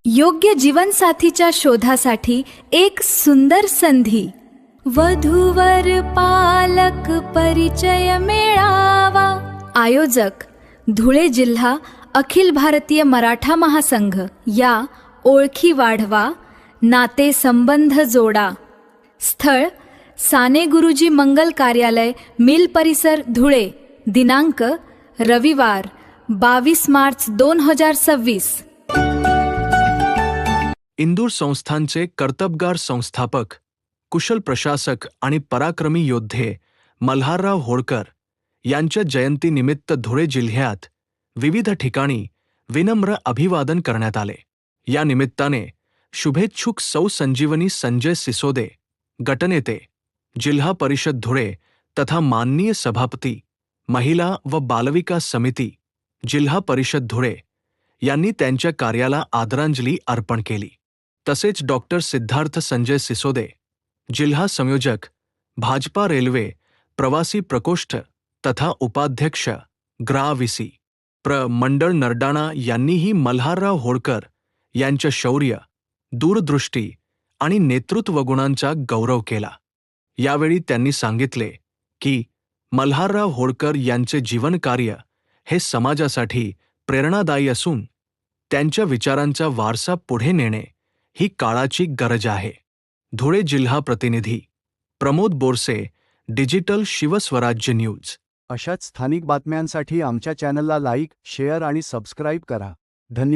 योग्य जीवनसाथीच्या शोधासाठी एक सुंदर संधी. वधूवर पालक परिचय मेळावा. आयोजक धुळे जिल्हा अखिल भारतीय मराठा महासंघ. या ओळखी वाढवा, नाते संबंध जोडा. स्थळ साने गुरुजी मंगल कार्यालय, मिल परिसर, धुळे. दिनांक रविवार 22 मार्च 2026. इंदूर संस्थानचे कर्तबगार संस्थापक, कुशल प्रशासक आणि पराक्रमी योद्धे मल्हारराव होळकर यांच्या जयंतीनिमित्त धुळे जिल्ह्यात विविध ठिकाणी विनम्र अभिवादन करण्यात आले. या निमित्ताने शुभेच्छुक सौ संजीवनी संजय सिसोदे, गटनेते, जिल्हा परिषद धुळे तथा माननीय सभापती, महिला व बालविकास समिती, जिल्हा परिषद धुळे यांनी त्यांच्या कार्याला आदरांजली अर्पण केली. तसेच डॉक्टर सिद्धार्थ संजय सिसोदे, जिल्हा संयोजक, भाजपा रेल्वे प्रवासी प्रकोष्ठ तथा उपाध्यक्ष ग्रा.वी.सी. मंडळ नरडाणा यांनीही मल्हारराव होळकर यांच्या शौर्य, दूरदृष्टी आणि नेतृत्व गुणांचा गौरव केला. यावेळी त्यांनी सांगितले की मल्हारराव होळकर यांचे जीवनकार्य हे समाजासाठी प्रेरणादायी असून त्यांच्या विचारांचा वारसा पुढे नेणे ही काळाची गरज आहे. धुळे जिल्हा प्रतिनिधी प्रमोद बोरसे, डिजिटल शिवस्वराज्य न्यूज. अशाच स्थानिक बातम्यांसाठी आमच्या चॅनलला लाईक, शेअर आणि सबस्क्राईब करा. धन्यवाद.